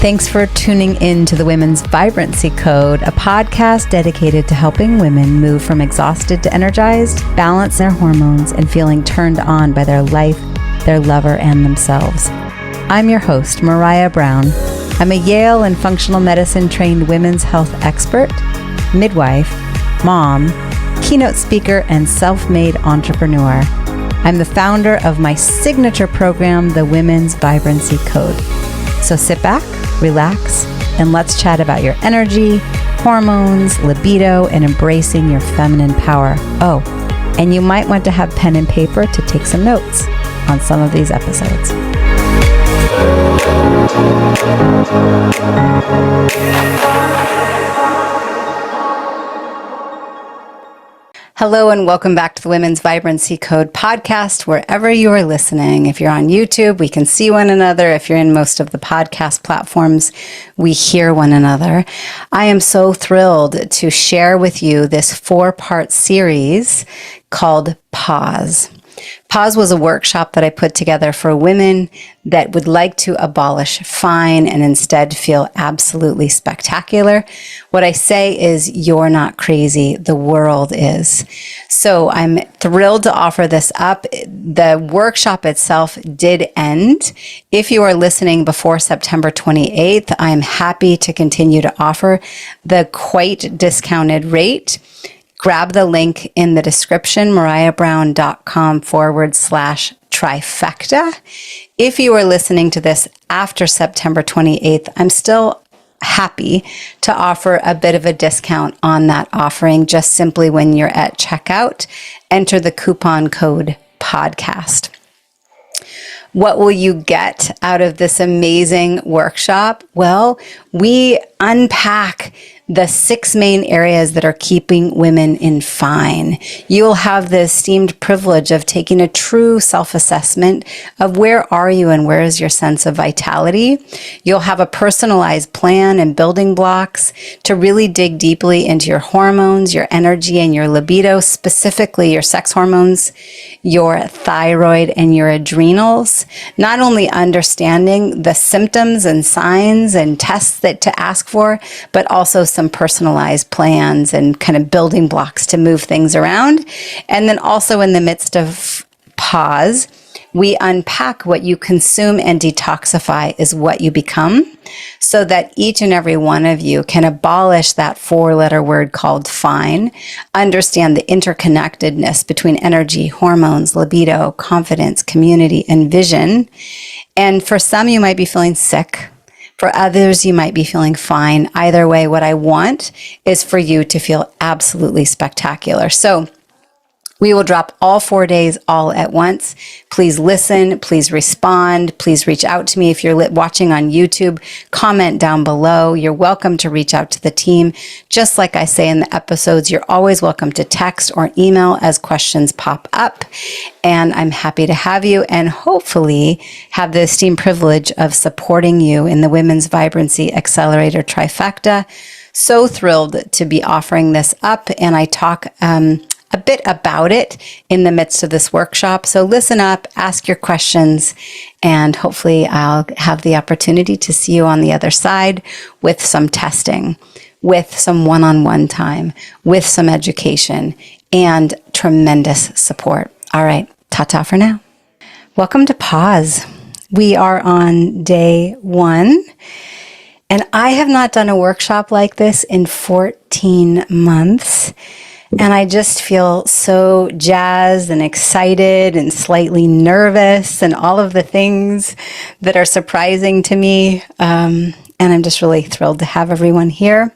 Thanks for tuning in to the Women's Vibrancy Code, a podcast dedicated to helping women move from exhausted to energized, balance their hormones, and feeling turned on by their life, their lover, and themselves. I'm your host, Maraya Brown. I'm a Yale and functional medicine trained women's health expert, midwife, mom, keynote speaker, and self-made entrepreneur. I'm the founder of my signature program, the Women's Vibrancy Code. So sit back, relax, and let's chat about your energy, hormones, libido, and embracing your feminine power. Oh, and you might want to have pen and paper to take some notes on some of these episodes. Hello and welcome back to the Women's Vibrancy Code podcast, wherever you are listening. If you're on YouTube, we can see one another. If you're in most of the podcast platforms, we hear one another. I am so thrilled to share with you this 4-part series called Pause. Pause was a workshop that I put together for women that would like to abolish fine and instead feel absolutely spectacular. What I say is, you're not crazy, the world is. So I'm thrilled to offer this up. The workshop itself did end. If you are listening before September 28th, I'm happy to continue to offer the quite discounted rate. Grab the link in the description, marayabrown.com/trifecta. If you are listening to this after September 28th, I'm still happy to offer a bit of a discount on that offering. Just simply when you're at checkout, enter the coupon code podcast. What will you get out of this amazing workshop? Well, we unpack the 6 main areas that are keeping women in fine. You'll have the esteemed privilege of taking a true self-assessment of where are you and where is your sense of vitality. You'll have a personalized plan and building blocks to really dig deeply into your hormones, your energy, and your libido, specifically your sex hormones, your thyroid, and your adrenals. Not only understanding the symptoms and signs and tests that to ask for, but also some personalized plans and kind of building blocks to move things around. And then also in the midst of pause, we unpack what you consume and detoxify is what you become, so that each and every one of you can abolish that 4-letter word called fine, understand the interconnectedness between energy, hormones, libido, confidence, community, and vision. And for some, you might be feeling sick. For others, you might be feeling fine. Either way, what I want is for you to feel absolutely spectacular. So we will drop all 4 days all at once. Please listen, please respond, please reach out to me. If you're watching on YouTube, comment down below. You're welcome to reach out to the team. Just like I say in the episodes, you're always welcome to text or email as questions pop up. And I'm happy to have you and hopefully have the esteemed privilege of supporting you in the Women's Vibrancy Accelerator Trifecta. So thrilled to be offering this up, and I talk a bit about it in the midst of this workshop. So listen up, ask your questions, and hopefully I'll have the opportunity to see you on the other side with some testing, with some one-on-one time, with some education, and tremendous support. All right, ta-ta for now. Welcome to Pause. We are on day 1, and I have not done a workshop like this in 14 months. And I just feel so jazzed and excited and slightly nervous and all of the things that are surprising to me. And I'm just really thrilled to have everyone here.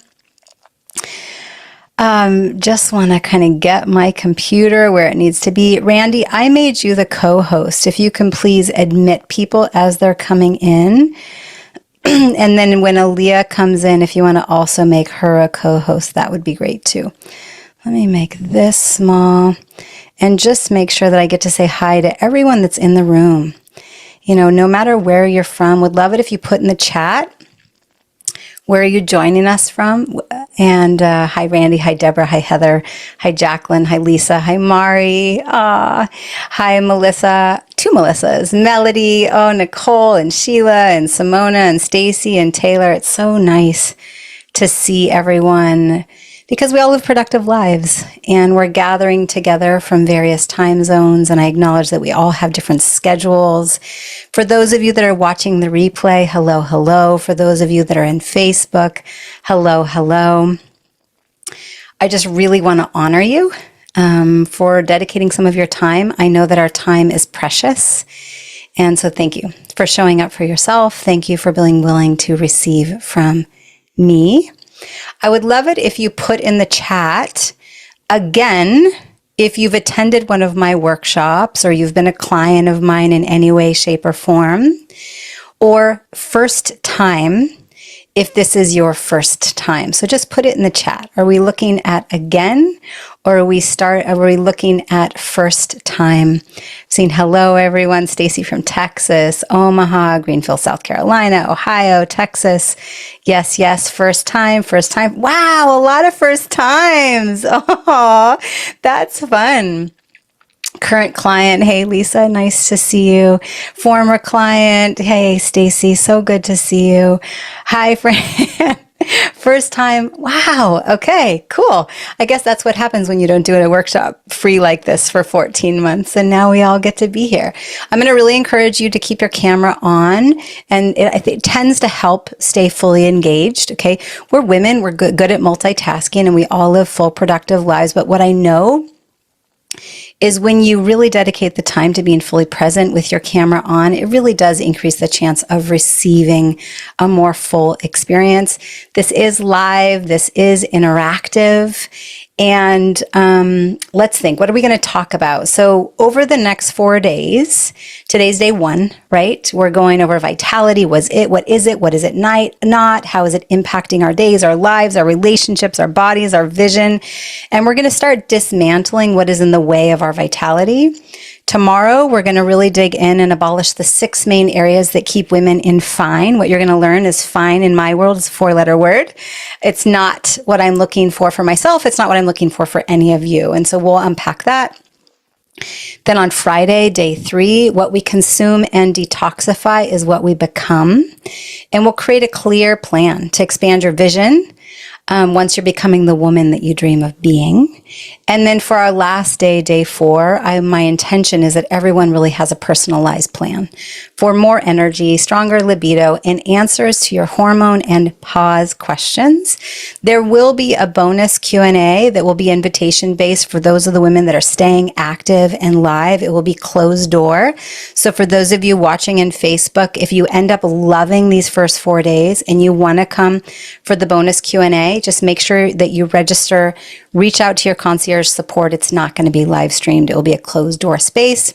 Just want to kind of get my computer where it needs to be. Randy, I made you the co-host. If you can please admit people as they're coming in. And then when Aaliyah comes in, if you want to also make her a co-host, that would be great too. Let me make this small and just make sure that I get to say hi to everyone that's in the room. You know, no matter where you're from, would love it if you put in the chat, where are you joining us from? And hi, Randy. Hi, Deborah. Hi, Heather. Hi, Jacqueline. Hi, Lisa. Hi, Mari. Hi, Melissa. Two Melissas. Melody. Oh, Nicole and Sheila and Simona and Stacy and Taylor. It's so nice to see everyone because we all live productive lives and we're gathering together from various time zones. And I acknowledge that we all have different schedules. For those of you that are watching the replay, hello, hello. For those of you that are in Facebook, hello, hello. I just really want to honor you for dedicating some of your time. I know that our time is precious. And so thank you for showing up for yourself. Thank you for being willing to receive from me. I would love it if you put in the chat, again, if you've attended one of my workshops or you've been a client of mine in any way, shape, or form, or first time, if this is your first time. So just put it in the chat. Are we looking at again, or are we looking at first time? Saying hello, everyone. Stacy from Texas, Omaha, Greenville, South Carolina, Ohio, Texas. Yes, yes, first time, first time. Wow, a lot of first times. Oh, that's fun. Current client, hey Lisa, nice to see you. Former client, hey Stacy, so good to see you. Hi Fran. First time, wow, okay, cool. I guess that's what happens when you don't do a workshop free like this for 14 months, and now we all get to be here. I'm going to really encourage you to keep your camera on, and it tends to help stay fully engaged, okay? We're women, we're good at multitasking, and we all live full productive lives, but what I know is when you really dedicate the time to being fully present with your camera on, it really does increase the chance of receiving a more full experience. This is live, this is interactive, and let's think, what are we going to talk about? So over the next 4 days, today's day 1, right? We're going over vitality. What is it not? How is it impacting our days, our lives, our relationships, our bodies, our vision? And we're going to start dismantling what is in the way of our vitality. Tomorrow, we're going to really dig in and abolish the 6 main areas that keep women in fine. What you're going to learn is fine in my world is a 4-letter word. It's not what I'm looking for myself. It's not what I'm looking for any of you. And so we'll unpack that. Then on Friday, day 3, what we consume and detoxify is what we become. And we'll create a clear plan to expand your vision once you're becoming the woman that you dream of being. And then for our last day, day 4, my intention is that everyone really has a personalized plan for more energy, stronger libido, and answers to your hormone and pause questions. There will be a bonus Q&A that will be invitation-based for those of the women that are staying active and live. It will be closed door. So for those of you watching in Facebook, if you end up loving these first 4 days and you want to come for the bonus Q&A, just make sure that you register, reach out to your concierge support. It's not going to be live streamed. It will be a closed door space.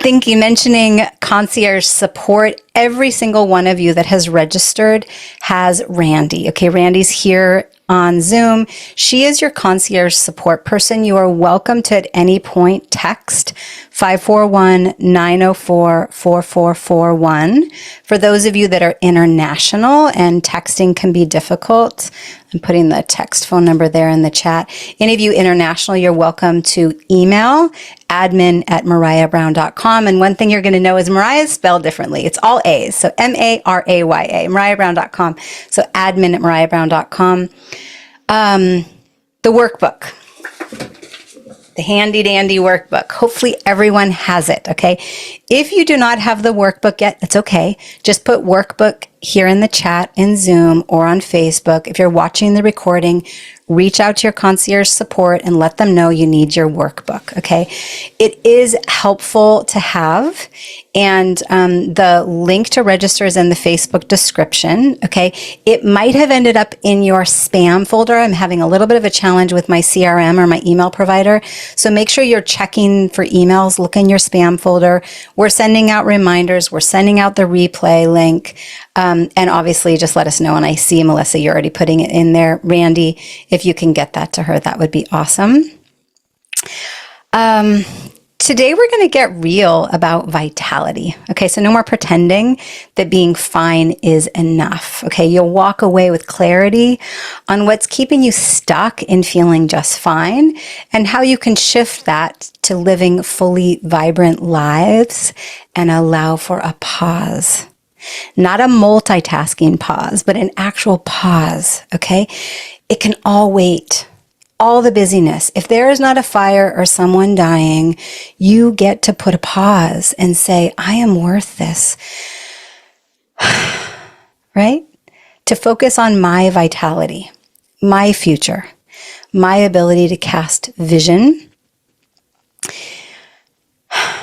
Mentioning concierge support, every single one of you that has registered has Randy. Okay, Randy's here on Zoom. She is your concierge support person. You are welcome to at any point text 541-904-4441. For those of you that are international and texting can be difficult, I'm putting the text phone number there in the chat. Any of you international, you're welcome to email admin@marayabrown.com. And one thing you're going to know is Maraya is spelled differently. It's all A's. So MARAYA, marayabrown.com. So admin@marayabrown.com. The workbook. The handy dandy workbook. Hopefully everyone has it, okay? If you do not have the workbook yet, it's okay. Just put workbook here in the chat in Zoom or on Facebook. If you're watching the recording, reach out to your concierge support and let them know you need your workbook, okay? It is helpful to have, and the link to register is in the Facebook description, okay? It might have ended up in your spam folder. I'm having a little bit of a challenge with my CRM or my email provider, so make sure you're checking for emails. Look in your spam folder. We're sending out reminders. We're sending out the replay link. And obviously just let us know. And I see, Melissa, you're already putting it in there. Randy, if you can get that to her, that would be awesome. Today we're going to get real about vitality. Okay, so no more pretending that being fine is enough. Okay, you'll walk away with clarity on what's keeping you stuck in feeling just fine and how you can shift that to living fully vibrant lives and allow for a pause. Not a multitasking pause, but an actual pause. Okay, it can all wait. All the busyness. If there is not a fire or someone dying, you get to put a pause and say, I am worth this. Right? To focus on my vitality, my future, my ability to cast vision.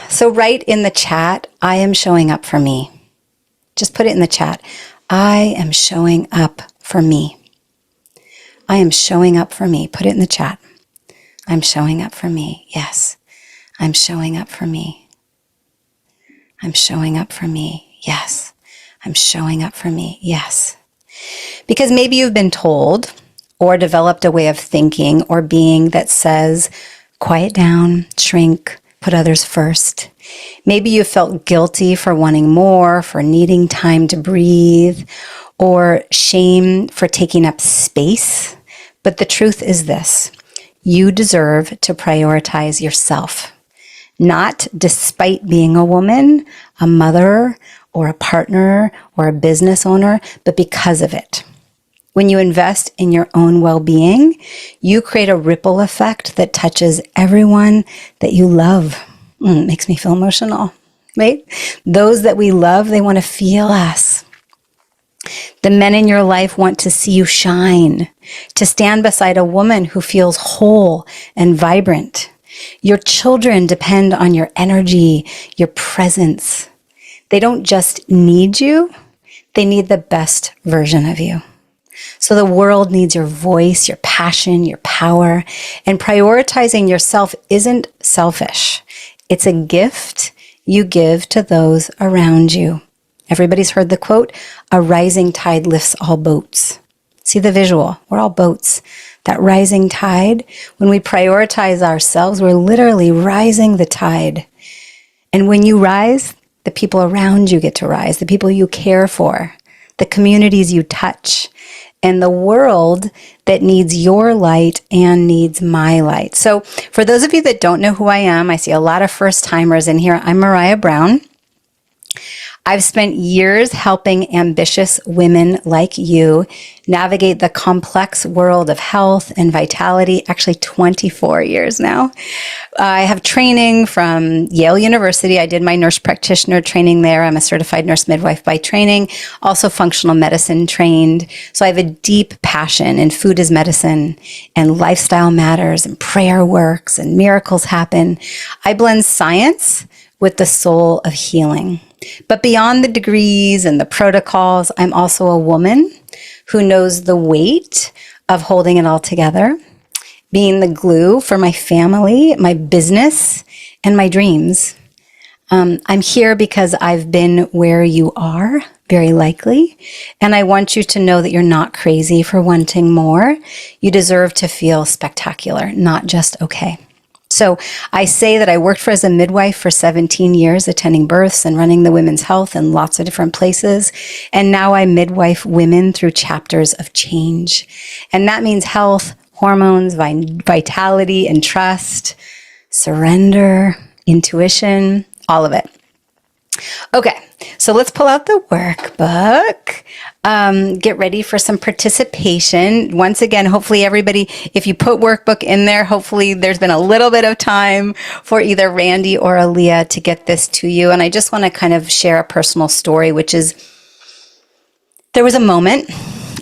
So write in the chat, I am showing up for me. Just put it in the chat. I am showing up for me. I am showing up for me. Put it in the chat. I'm showing up for me. Yes. I'm showing up for me. I'm showing up for me. Yes. I'm showing up for me. Yes. Because maybe you've been told or developed a way of thinking or being that says, quiet down, shrink, put others first. Maybe you felt guilty for wanting more, for needing time to breathe, or shame for taking up space. But the truth is this, you deserve to prioritize yourself, not despite being a woman, a mother, or a partner, or a business owner, but because of it. When you invest in your own well-being, you create a ripple effect that touches everyone that you love. It makes me feel emotional, right? Those that we love, they want to feel us. The men in your life want to see you shine, to stand beside a woman who feels whole and vibrant. Your children depend on your energy, your presence. They don't just need you, they need the best version of you. So the world needs your voice, your passion, your power, and prioritizing yourself isn't selfish. It's a gift you give to those around you. Everybody's heard the quote, a rising tide lifts all boats. See the visual, we're all boats. That rising tide, when we prioritize ourselves, we're literally rising the tide. And when you rise, the people around you get to rise, the people you care for, the communities you touch, and the world that needs your light and needs my light. So for those of you that don't know who I am, I see a lot of first timers in here. I'm Maraya Brown. I've spent years helping ambitious women like you navigate the complex world of health and vitality, actually 24 years now. I have training from Yale University. I did my nurse practitioner training there. I'm a certified nurse midwife by training, also functional medicine trained. So I have a deep passion in food as medicine and lifestyle matters and prayer works and miracles happen. I blend science with the soul of healing. But beyond the degrees and the protocols, I'm also a woman who knows the weight of holding it all together, being the glue for my family, my business, and my dreams. I'm here because I've been where you are, very likely, and I want you to know that you're not crazy for wanting more. You deserve to feel spectacular, not just okay. So I say that I worked as a midwife for 17 years, attending births and running the women's health in lots of different places. And now I midwife women through chapters of change. And that means health, hormones, vitality, and trust, surrender, intuition, all of it. Okay, so let's pull out the workbook. Get ready for some participation. Once again, hopefully everybody, if you put workbook in there, hopefully there's been a little bit of time for either Randy or Aaliyah to get this to you. And I just want to kind of share a personal story, which is there was a moment,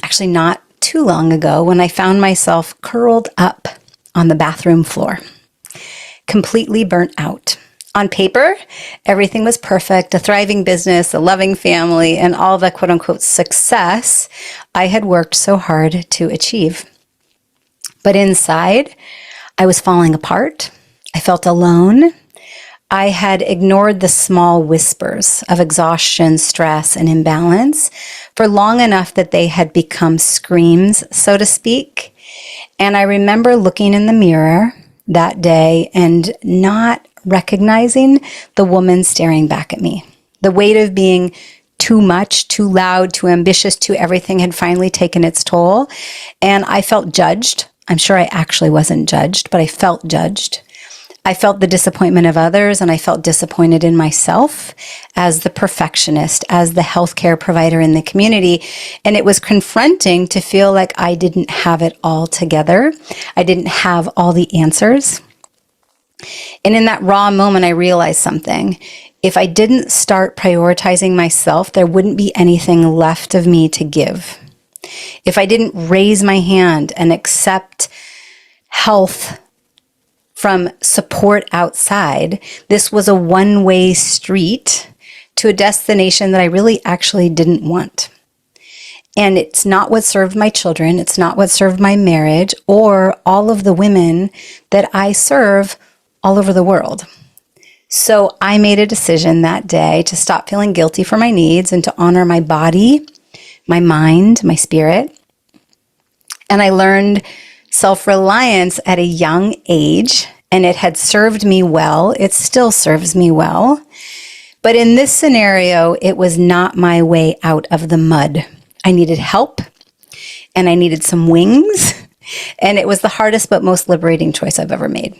actually not too long ago, when I found myself curled up on the bathroom floor, completely burnt out. On paper, everything was perfect, a thriving business, a loving family, and all the quote unquote success I had worked so hard to achieve. But inside, I was falling apart. I felt alone. I had ignored the small whispers of exhaustion, stress, and imbalance for long enough that they had become screams, so to speak. And I remember looking in the mirror that day and not recognizing the woman staring back at me. The weight of being too much, too loud, too ambitious, too everything had finally taken its toll. And I felt judged. I'm sure I actually wasn't judged, but I felt judged. I felt the disappointment of others, and I felt disappointed in myself as the perfectionist, as the healthcare provider in the community. And it was confronting to feel like I didn't have it all together. I didn't have all the answers. And in that raw moment, I realized something. If I didn't start prioritizing myself, there wouldn't be anything left of me to give. If I didn't raise my hand and accept health from support outside, this was a one-way street to a destination that I really actually didn't want. And it's not what served my children. It's not what served my marriage or all of the women that I serve all over the world. So I made a decision that day to stop feeling guilty for my needs and to honor my body, my mind, my spirit. And I learned self-reliance at a young age, and it had served me well. It still serves me well. But in this scenario, it was not my way out of the mud. I needed help, and I needed some wings, and it was the hardest but most liberating choice I've ever made.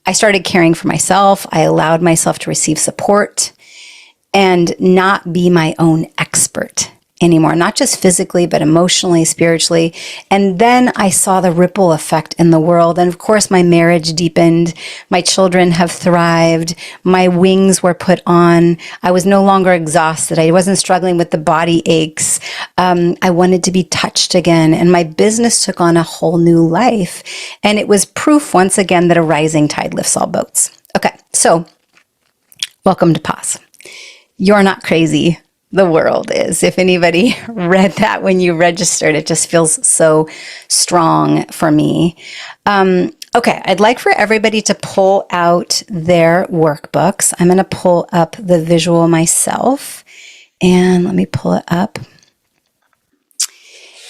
I started caring for myself. I allowed myself to receive support and not be my own expert anymore, not just physically, but emotionally, spiritually. And then I saw the ripple effect in the world. And of course, my marriage deepened. My children have thrived. My wings were put on. I was no longer exhausted. I wasn't struggling with the body aches. I wanted to be touched again. And my business took on a whole new life. And it was proof once again that a rising tide lifts all boats. Okay, so welcome to Pause. You're not crazy. The world is. If anybody read that when you registered, it just feels so strong for me. Okay, I'd like for everybody to pull out their workbooks. I'm going to pull up the visual myself, and let me pull it up.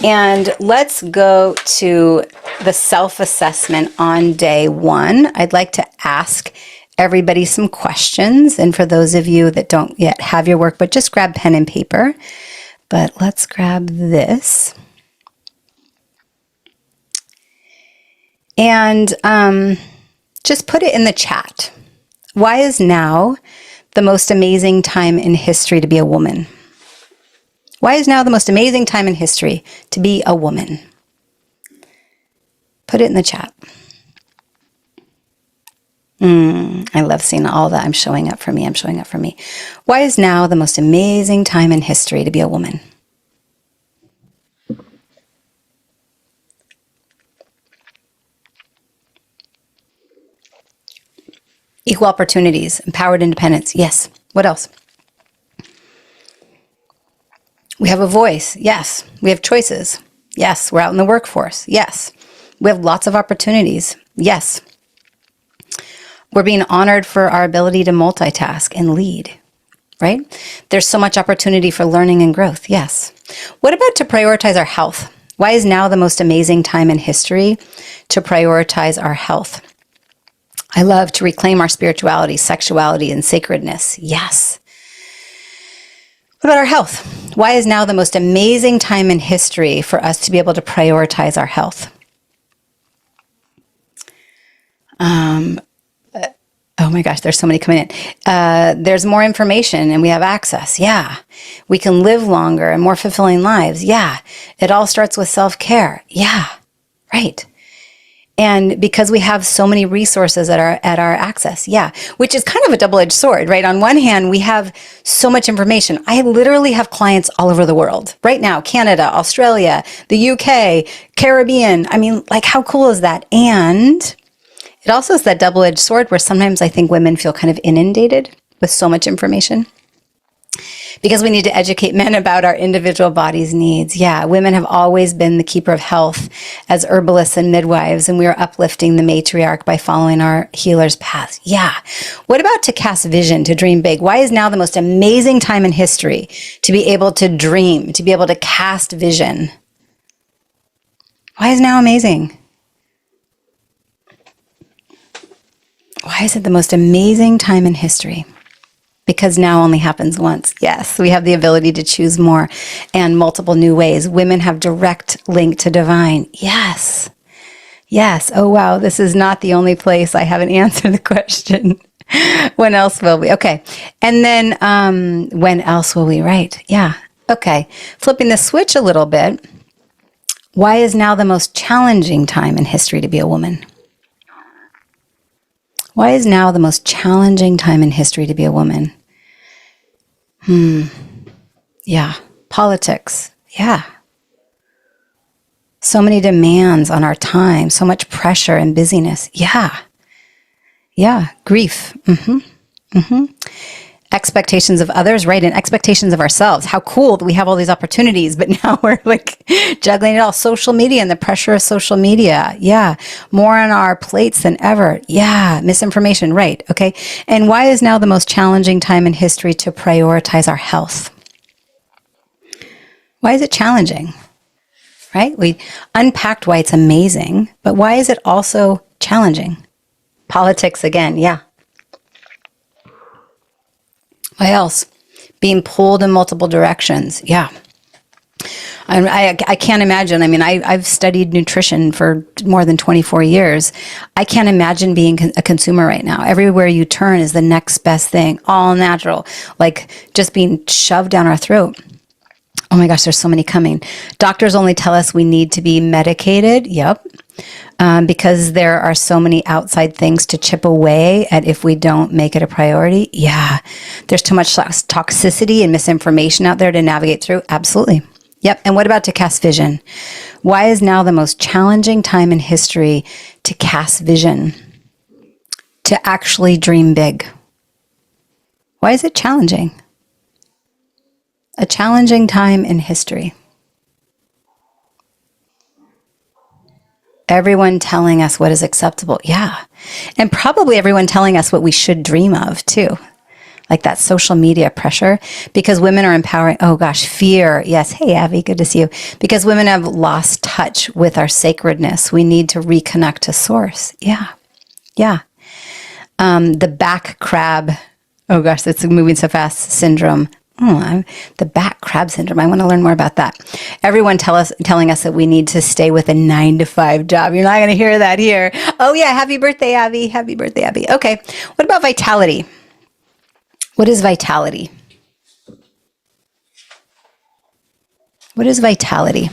And let's go to the self-assessment on day 1. I'd like to ask everybody some questions. And for those of you that don't yet have your work, but just grab pen and paper. But let's grab this. And just put it in the chat. Why is now the most amazing time in history to be a woman? Why is now the most amazing time in history to be a woman? Put it in the chat. I love seeing all that. I'm showing up for me. I'm showing up for me. Why is now the most amazing time in history to be a woman? Equal opportunities, empowered independence. Yes. What else? We have a voice. Yes. We have choices. Yes. We're out in the workforce. Yes. We have lots of opportunities. Yes. We're being honored for our ability to multitask and lead, right? There's so much opportunity for learning and growth. Yes. What about to prioritize our health? Why is now the most amazing time in history to prioritize our health? I love to reclaim our spirituality, sexuality, and sacredness. Yes. What about our health? Why is now the most amazing time in history for us to be able to prioritize our health? Oh my gosh, there's so many coming in. There's more information and we have access. Yeah. We can live longer and more fulfilling lives. Yeah. It all starts with self-care. Yeah. Right. And because we have so many resources at our access. Yeah. Which is kind of a double-edged sword, right? On one hand, we have so much information. I literally have clients all over the world right now, Canada, Australia, the UK, Caribbean. I mean, like, how cool is that? And it also is that double-edged sword where sometimes I think women feel kind of inundated with so much information because we need to educate men about our individual body's needs. Yeah, women have always been the keeper of health as herbalists and midwives, and we are uplifting the matriarch by following our healer's path. Yeah. What about to cast vision, to dream big? Why is now the most amazing time in history to be able to dream, to be able to cast vision? Why is now amazing? Why is it the most amazing time in history? Because now only happens once. Yes, we have the ability to choose more and multiple new ways. Women have direct link to divine. Yes. Yes. Oh, wow. This is not the only place I haven't answered the question. When else will we? Okay. And then when else will we? Right. Yeah. Okay. Flipping the switch a little bit. Why is now the most challenging time in history to be a woman? Why is now the most challenging time in history to be a woman? Yeah. Politics. Yeah. So many demands on our time, so much pressure and busyness. Yeah. Yeah. Grief. Expectations of others, right? And expectations of ourselves. How cool that we have all these opportunities, but now we're like juggling it all. Social media and the pressure of social media. Yeah. More on our plates than ever. Yeah. Misinformation. Right. Okay. And why is now the most challenging time in history to prioritize our health? Why is it challenging? Right? We unpacked why it's amazing, but why is it also challenging? Politics again. Yeah. Why else? Being pulled in multiple directions. Yeah. I can't imagine. I mean, I've studied nutrition for more than 24 years. I can't imagine being a consumer right now. Everywhere you turn is the next best thing, all natural, like just being shoved down our throat. Oh my gosh, there's so many coming. Doctors only tell us we need to be medicated. Yep. Because there are so many outside things to chip away at if we don't make it a priority. Yeah. There's too much toxicity and misinformation out there to navigate through. Absolutely. Yep. And what about to cast vision? Why is now the most challenging time in history to cast vision? To actually dream big? Why is it challenging? A challenging time in history. Everyone telling us what is acceptable. Yeah. And probably everyone telling us what we should dream of too. Like that social media pressure, because women are empowering. Oh gosh, fear. Yes. Hey, Abby, good to see you. Because women have lost touch with our sacredness. We need to reconnect to source. Yeah. Yeah. The back crab. Oh gosh, that's moving so fast. Syndrome. The back crab syndrome. I want to learn more about that. Everyone telling us that we need to stay with a 9-to-5 job. You're not going to hear that here. Oh yeah. Happy birthday, Abby. Happy birthday, Abby. Okay. What about vitality? What is vitality? What is vitality?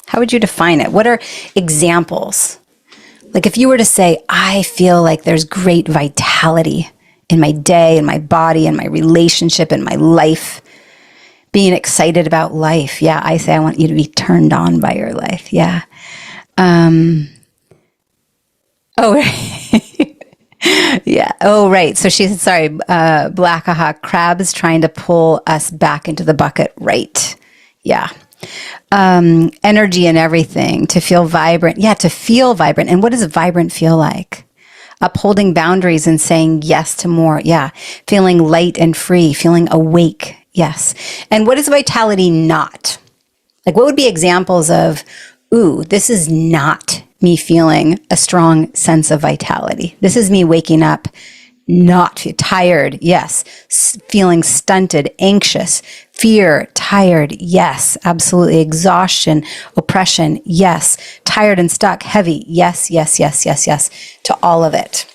How would you define it? What are examples? Like if you were to say, I feel like there's great vitality in my day, in my body, in my relationship, in my life, being excited about life. Yeah, I say I want you to be turned on by your life. Yeah. Oh, right. Yeah. Oh, right. So she said, sorry, black, crabs trying to pull us back into the bucket. Right. Yeah. Energy and everything to feel vibrant. Yeah, to feel vibrant. And what does vibrant feel like? Upholding boundaries and saying yes to more. Yeah. Feeling light and free, feeling awake. Yes. And what is vitality not? Like what would be examples of, ooh, this is not me feeling a strong sense of vitality. This is me waking up not tired. Yes. Feeling stunted, anxious, fear, tired. Yes, absolutely. Exhaustion, oppression. Yes. Tired and stuck, heavy. Yes, yes, yes, yes, yes. To all of it.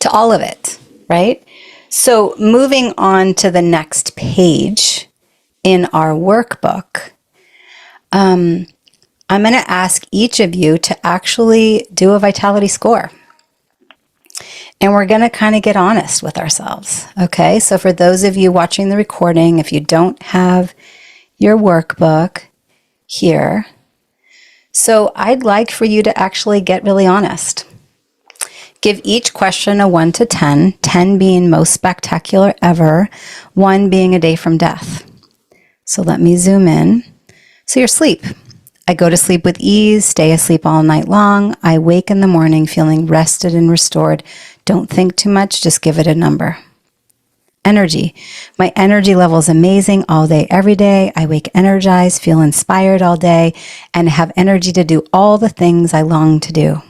To all of it, right? So moving on to the next page in our workbook, I'm going to ask each of you to actually do a vitality score. And we're going to kind of get honest with ourselves. Okay. So for those of you watching the recording, if you don't have your workbook here, so I'd like for you to actually get really honest. Give each question a 1 to 10, 10 being most spectacular ever, 1 being a day from death. So let me zoom in. So your sleep. I go to sleep with ease, stay asleep all night long. I wake in the morning feeling rested and restored. Don't think too much, just give it a number. Energy. My energy level is amazing all day, every day. I wake energized, feel inspired all day, and have energy to do all the things I long to do.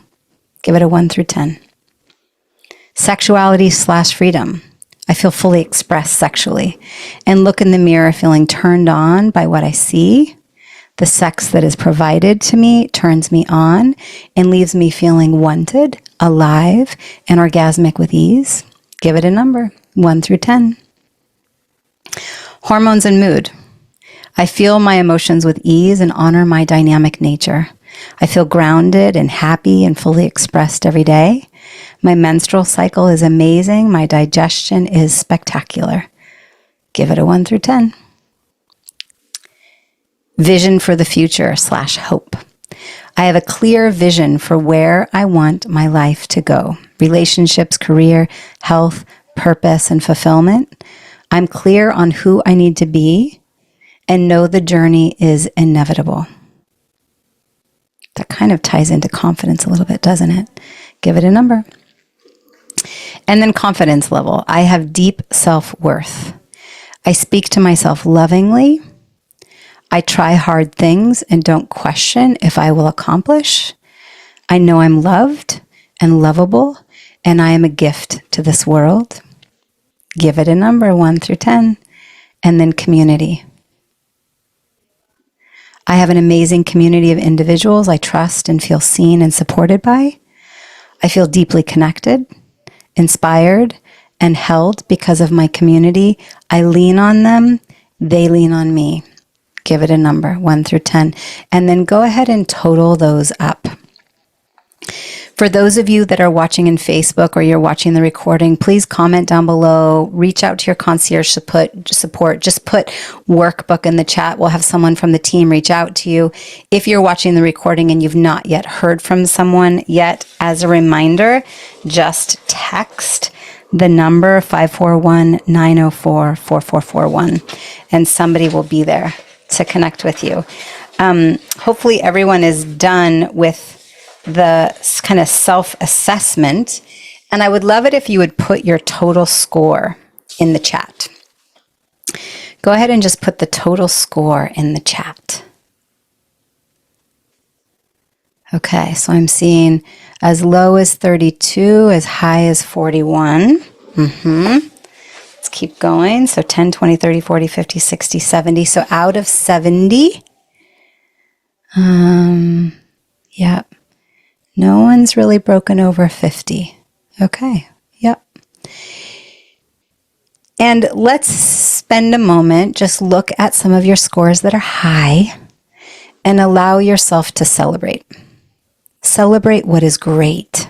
Give it a 1 through 10. Sexuality/freedom. I feel fully expressed sexually and look in the mirror feeling turned on by what I see. The sex that is provided to me turns me on and leaves me feeling wanted, alive, and orgasmic with ease. Give it a number, 1 through 10. Hormones and mood. I feel my emotions with ease and honor my dynamic nature. I feel grounded and happy and fully expressed every day. My menstrual cycle is amazing. My digestion is spectacular. Give it a 1 through 10. Vision for the future/hope. I have a clear vision for where I want my life to go. Relationships, career, health, purpose, and fulfillment. I'm clear on who I need to be and know the journey is inevitable. That kind of ties into confidence a little bit, doesn't it? Give it a number. And then confidence level. I have deep self-worth. I speak to myself lovingly. I try hard things and don't question if I will accomplish. I know I'm loved and lovable, and I am a gift to this world. Give it a number, 1 through 10. And then community. I have an amazing community of individuals I trust and feel seen and supported by. I feel deeply connected, inspired, and held because of my community. I lean on them. They lean on me. Give it a number, 1 through 10. And then go ahead and total those up. For those of you that are watching in Facebook or you're watching the recording, please comment down below. Reach out to your concierge support. Just put workbook in the chat. We'll have someone from the team reach out to you. If you're watching the recording and you've not yet heard from someone yet, as a reminder, just text the number 541-904-4441 and somebody will be there to connect with you. Hopefully everyone is done with the kind of self-assessment. And I would love it if you would put your total score in the chat. Go ahead and just put the total score in the chat. Okay, so I'm seeing as low as 32, as high as 41. Let's keep going. So 10, 20, 30, 40, 50, 60, 70. So out of 70, yep. No one's really broken over 50. Okay, yep. And let's spend a moment, just look at some of your scores that are high and allow yourself to celebrate. Celebrate what is great.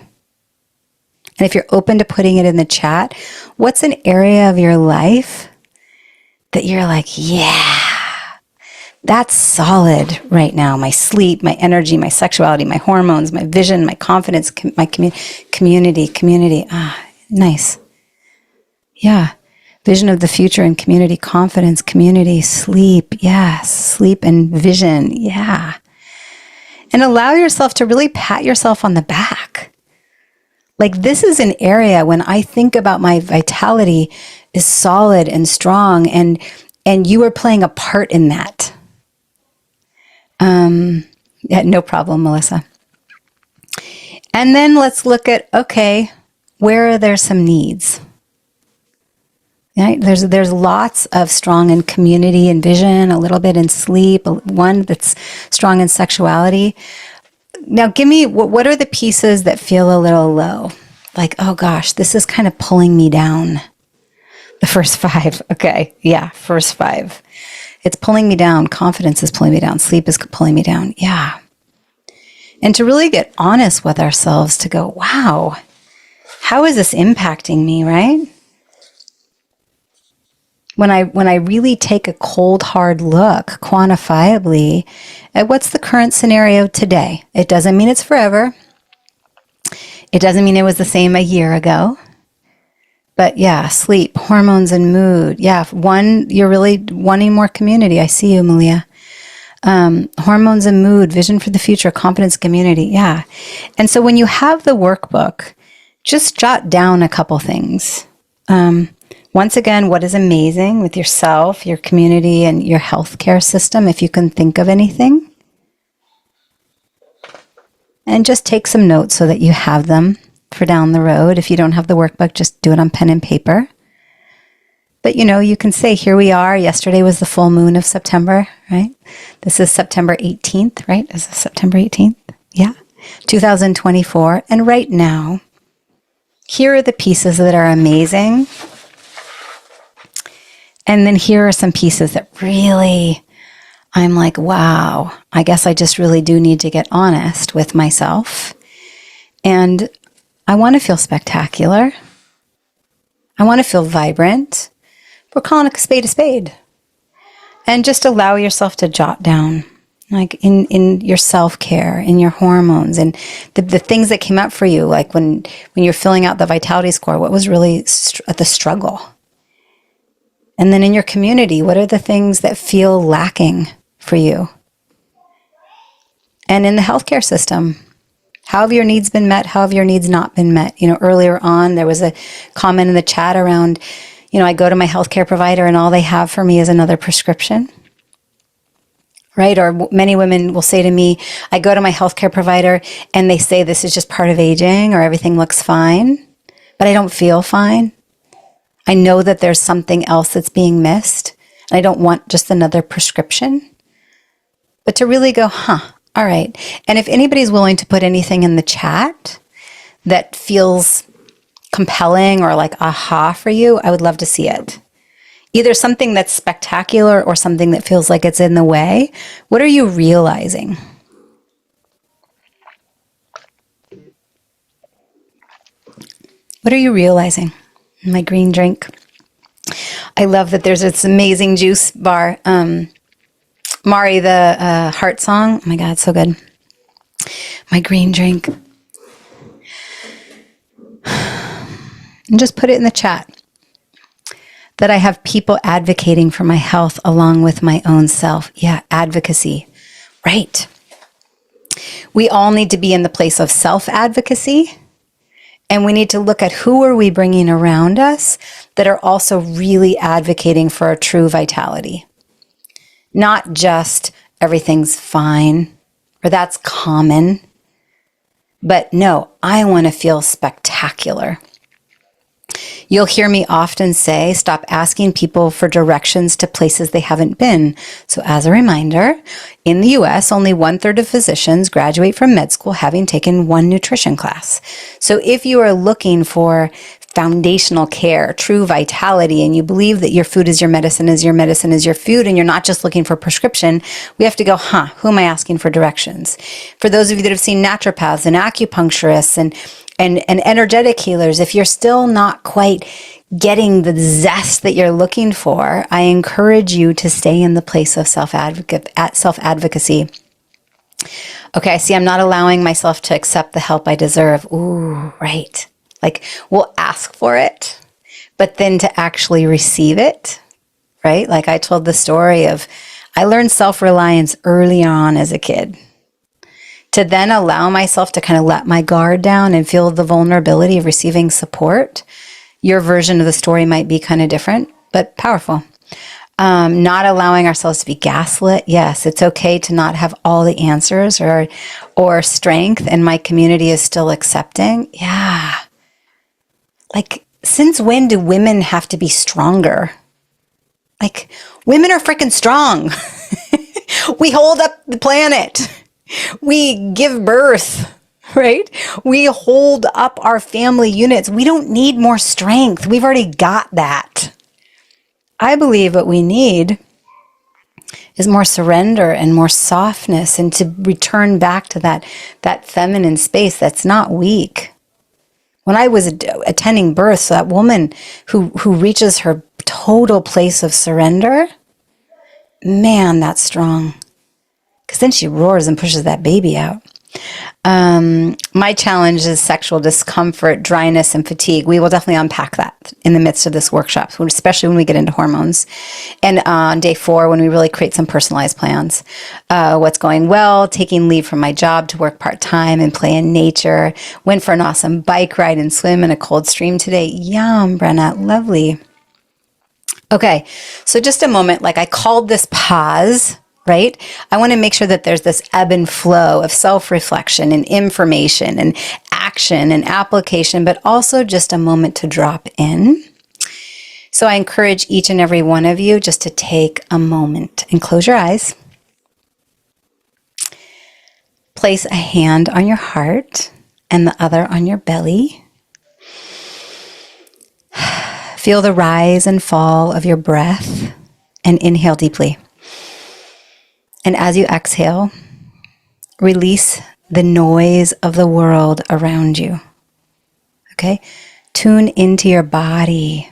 And if you're open to putting it in the chat, what's an area of your life that you're like, yeah, that's solid right now. My sleep, my energy, my sexuality, my hormones, my vision, my confidence, my community. Ah, nice. Yeah. Vision of the future and community, confidence, community, sleep. Yes. Sleep and vision. Yeah. And allow yourself to really pat yourself on the back. Like, this is an area when I think about my vitality is solid and strong, and you are playing a part in that. Yeah, no problem, Melissa. And then let's look at, okay, where are there some needs? Right? There's lots of strong in community and vision, a little bit in sleep, one that's strong in sexuality. Now give me, what are the pieces that feel a little low? Like, oh gosh, this is kind of pulling me down. The first 5. Okay. Yeah. First 5. It's pulling me down. Confidence is pulling me down. Sleep is pulling me down. Yeah. And to really get honest with ourselves to go, wow, how is this impacting me, right? When I really take a cold, hard look quantifiably at what's the current scenario today. It doesn't mean it's forever. It doesn't mean it was the same a year ago. But yeah, sleep, hormones, and mood. Yeah, you're really wanting more community. I see you, Malia. Hormones and mood, vision for the future, confidence, community. Yeah. And so when you have the workbook, just jot down a couple things. Once again, what is amazing with yourself, your community, and your healthcare system, if you can think of anything. And just take some notes so that you have them for down the road. If you don't have the workbook, just do it on pen and paper. But, you can say, here we are. Yesterday was the full moon of September, right? This is September 18th, right? Is this September 18th? Yeah. 2024. And right now, here are the pieces that are amazing. And then here are some pieces that really, I'm like, wow, I guess I just really do need to get honest with myself. And I want to feel spectacular. I want to feel vibrant. We're calling a spade. And just allow yourself to jot down, like in your self-care, in your hormones, and the things that came up for you, like when you're filling out the vitality score, what was really the struggle? And then in your community, what are the things that feel lacking for you? And in the healthcare system, how have your needs been met? How have your needs not been met? Earlier on, there was a comment in the chat around, I go to my healthcare provider and all they have for me is another prescription, right? Or many women will say to me, I go to my healthcare provider and they say this is just part of aging or everything looks fine, but I don't feel fine. I know that there's something else that's being missed. And I don't want just another prescription, but to really go, all right. And if anybody's willing to put anything in the chat that feels compelling or like aha for you, I would love to see it. Either something that's spectacular or something that feels like it's in the way. What are you realizing? What are you realizing? My green drink. I love that there's this amazing juice bar. Mari, the heart song. Oh my God, so good. My green drink. And just put it in the chat that I have people advocating for my health along with my own self. Yeah, advocacy. Right. We all need to be in the place of self-advocacy, and we need to look at who are we bringing around us that are also really advocating for our true vitality. Not just everything's fine or that's common, but no, I want to feel spectacular. You'll hear me often say, stop asking people for directions to places they haven't been. So as a reminder, in the US, only 1/3 of physicians graduate from med school having taken one nutrition class. So if you are looking for foundational care, true vitality, and you believe that your food is your medicine, is your medicine is your food, and you're not just looking for prescription, we have to go, who am I asking for directions? For those of you that have seen naturopaths and acupuncturists and energetic healers, if you're still not quite getting the zest that you're looking for, I encourage you to stay in the place of self-advocacy. Okay, I see I'm not allowing myself to accept the help I deserve. Ooh, right. Like, we'll ask for it, but then to actually receive it, right? Like I told the story of, I learned self-reliance early on as a kid. To then allow myself to kind of let my guard down and feel the vulnerability of receiving support. Your version of the story might be kind of different, but powerful. Not allowing ourselves to be gaslit. Yes, it's okay to not have all the answers or strength, and my community is still accepting. Yeah. Like, since when do women have to be stronger? Like, women are freaking strong. We hold up the planet. We give birth, right? We hold up our family units. We don't need more strength. We've already got that. I believe what we need is more surrender and more softness, and to return back to that feminine space that's not weak. When I was attending births, that woman who reaches her total place of surrender, man, that's strong. Because then she roars and pushes that baby out. My challenge is sexual discomfort, dryness, and fatigue. We will definitely unpack that in the midst of this workshop, especially when we get into hormones. And on day 4, when we really create some personalized plans. What's going well, taking leave from my job to work part-time and play in nature. Went for an awesome bike ride and swim in a cold stream today. Yum, Brenna, lovely. Okay, so just a moment, like I called this pause right? I want to make sure that there's this ebb and flow of self-reflection and information and action and application, but also just a moment to drop in. So I encourage each and every one of you just to take a moment and close your eyes. Place a hand on your heart and the other on your belly. Feel the rise and fall of your breath and inhale deeply. And as you exhale, release the noise of the world around you. Okay? Tune into your body.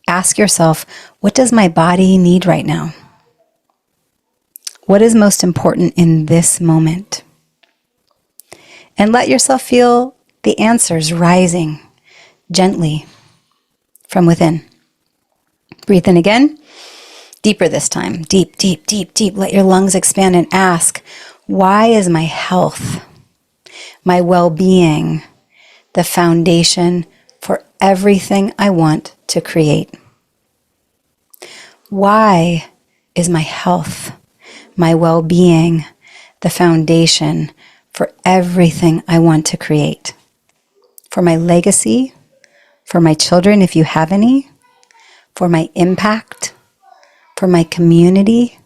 Ask yourself, what does my body need right now? What is most important in this moment? And let yourself feel the answers rising gently from within. Breathe in again. Deeper this time. Deep, deep, deep, deep. Let your lungs expand and ask, why is my health, my well-being, the foundation for everything I want to create? Why is my health, my well-being, the foundation for everything I want to create? For my legacy, for my children, if you have any, for my impact, for my community.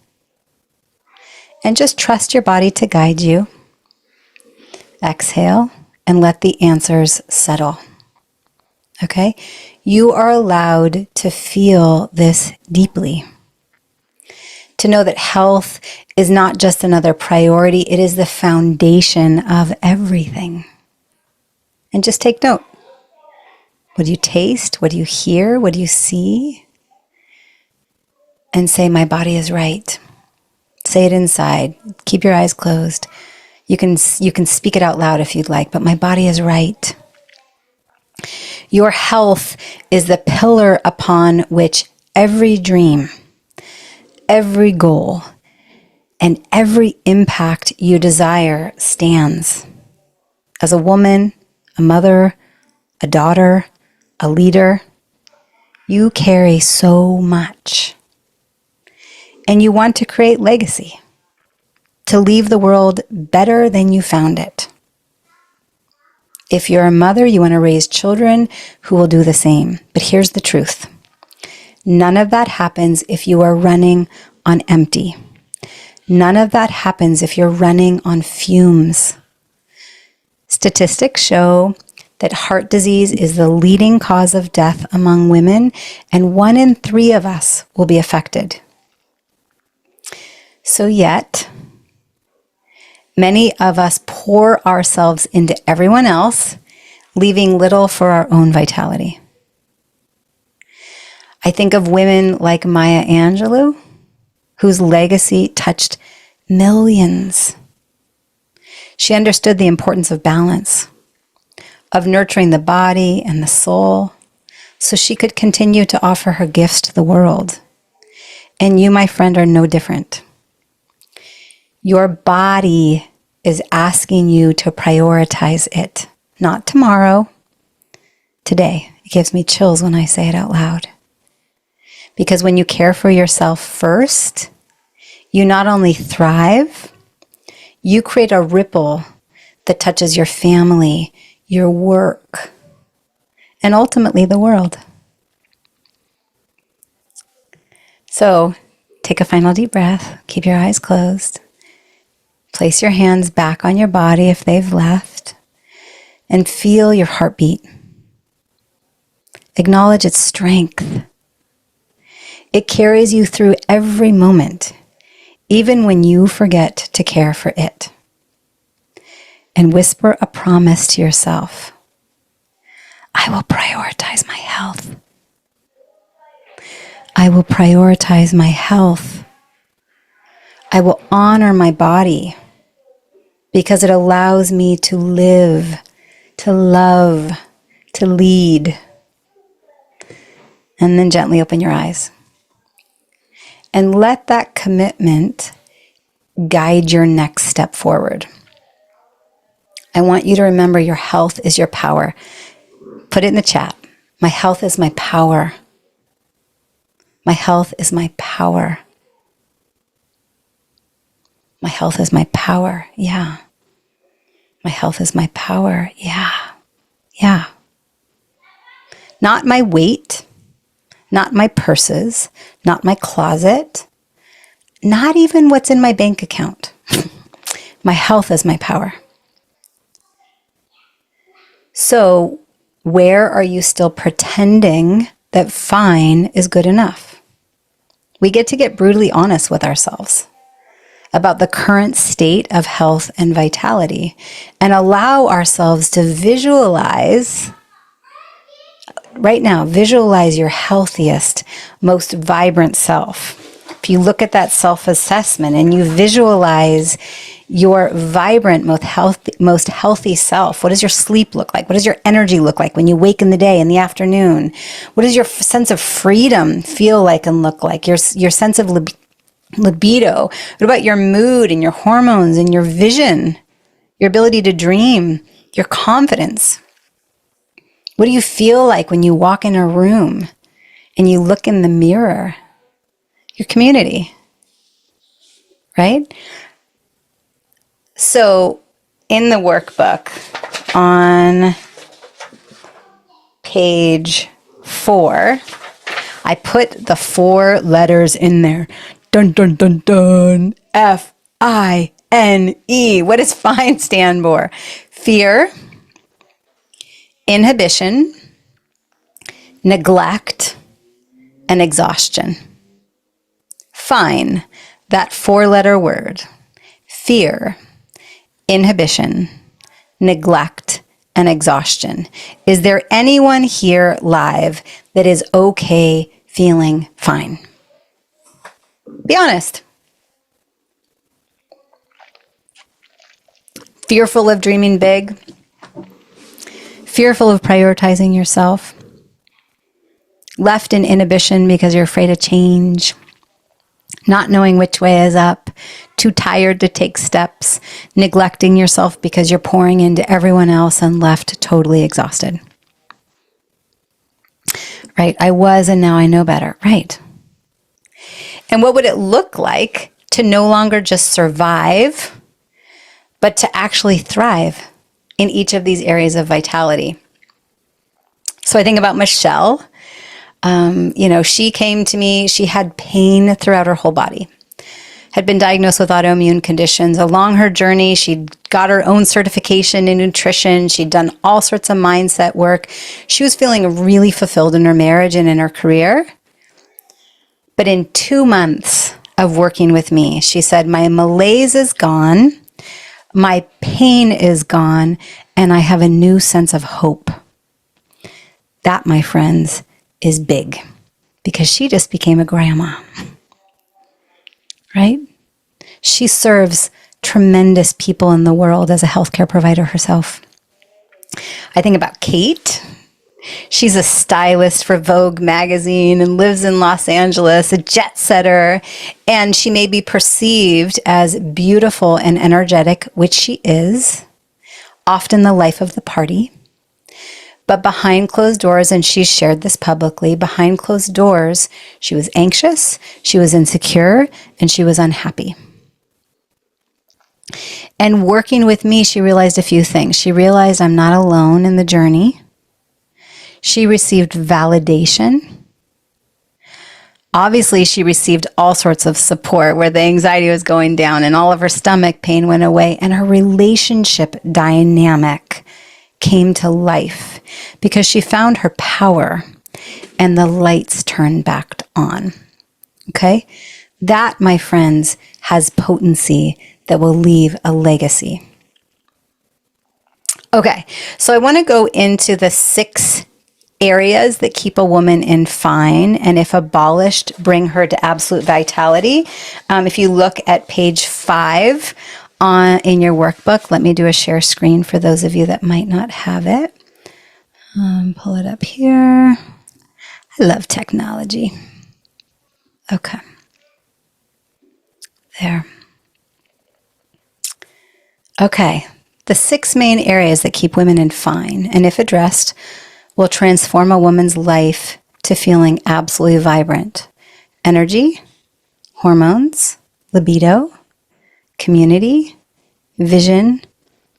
And just trust your body to guide you. Exhale and let the answers settle. Okay? You are allowed to feel this deeply. To know that health is not just another priority, it is the foundation of everything. And just take note. What do you taste? What do you hear? What do you see? And say, my body is right. Say it inside. Keep your eyes closed. You can speak it out loud if you'd like, but my body is right. Your health is the pillar upon which every dream, every goal, and every impact you desire stands. As a woman, a mother, a daughter, a leader, you carry so much. And you want to create legacy, to leave the world better than you found it. If you're a mother, you want to raise children who will do the same. But here's the truth. None of that happens if you are running on empty. None of that happens if you're running on fumes. Statistics show that heart disease is the leading cause of death among women, and 1 in 3 of us will be affected. So yet, many of us pour ourselves into everyone else, leaving little for our own vitality. I think of women like Maya Angelou, whose legacy touched millions. She understood the importance of balance, of nurturing the body and the soul, so she could continue to offer her gifts to the world. And you, my friend, are no different. Your body is asking you to prioritize it, not tomorrow, today. It gives me chills when I say it out loud. Because when you care for yourself first, you not only thrive, you create a ripple that touches your family, your work, and ultimately the world. So take a final deep breath. Keep your eyes closed. Place your hands back on your body if they've left, and feel your heartbeat. Acknowledge its strength. It carries you through every moment, even when you forget to care for it. And whisper a promise to yourself. I will prioritize my health. I will prioritize my health. I will honor my body because it allows me to live, to love, to lead. And then gently open your eyes. And let that commitment guide your next step forward. I want you to remember your health is your power. Put it in the chat. My health is my power. My health is my power. My health is my power. Yeah. My health is my power. Yeah. Yeah. Not my weight, not my purses, not my closet, not even what's in my bank account. My health is my power. So, where are you still pretending that fine is good enough? We get brutally honest with ourselves about the current state of health and vitality and allow ourselves to visualize right now, visualize your healthiest, most vibrant self. If you look at that self-assessment and you visualize your vibrant, most healthy self, what does your sleep look like? What does your energy look like when you wake in the day, in the afternoon? What does your sense of freedom feel like and look like? Your sense of libido? What about your mood and your hormones and your vision, your ability to dream, your confidence? What do you feel like when you walk in a room and you look in the mirror? Your community, right? So in the workbook on page 4, I put the 4 letters in there. Dun, dun, dun, dun. F-I-N-E. What does FINE stand for? Fear, inhibition, neglect, and exhaustion. FINE, that 4-letter word. Fear, inhibition, neglect, and exhaustion. Is there anyone here live that is okay feeling fine? Be honest. Fearful of dreaming big? Fearful of prioritizing yourself? Left in inhibition because you're afraid of change? Not knowing which way is up? Too tired to take steps? Neglecting yourself because you're pouring into everyone else and left totally exhausted? Right? I was and now I know better. Right. And what would it look like to no longer just survive, but to actually thrive in each of these areas of vitality? So I think about Michelle. She came to me, she had pain throughout her whole body, had been diagnosed with autoimmune conditions. Along her journey, she got her own certification in nutrition. She'd done all sorts of mindset work. She was feeling really fulfilled in her marriage and in her career. But in 2 months of working with me, she said, my malaise is gone, my pain is gone, and I have a new sense of hope. That, my friends, is big, because she just became a grandma, right? She serves tremendous people in the world as a healthcare provider herself. I think about Kate. She's a stylist for Vogue magazine and lives in Los Angeles, a jet setter, and she may be perceived as beautiful and energetic, which she is, often the life of the party. But behind closed doors, and she's shared this publicly, behind closed doors, she was anxious, she was insecure, and she was unhappy. And working with me, she realized a few things. She realized I'm not alone in the journey. She received validation. Obviously, she received all sorts of support where the anxiety was going down and all of her stomach pain went away, and her relationship dynamic came to life because she found her power and the lights turned back on. Okay? That, my friends, has potency that will leave a legacy. Okay, so I want to go into the 6 areas that keep a woman in fine, and if abolished, bring her to absolute vitality. If you look at page 5 in your workbook, let me do a share screen for those of you that might not have it. Pull it up here. I love technology. Okay. There. Okay. The 6 main areas that keep women in fine, and if addressed, will transform a woman's life to feeling absolutely vibrant. Energy, hormones, libido, community, vision,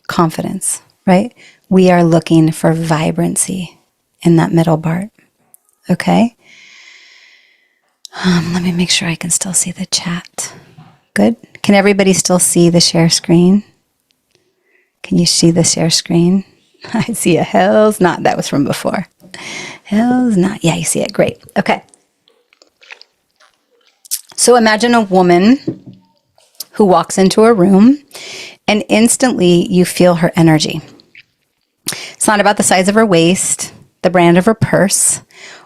confidence, right? We are looking for vibrancy in that middle part. Okay? Let me make sure I can still see the chat. Good. Can everybody still see the share screen? Can you see the share screen? I see a hell's not. That was from before. Hell's not. Yeah, you see it. Great. Okay. So imagine a woman who walks into a room and instantly you feel her energy. It's not about the size of her waist, the brand of her purse,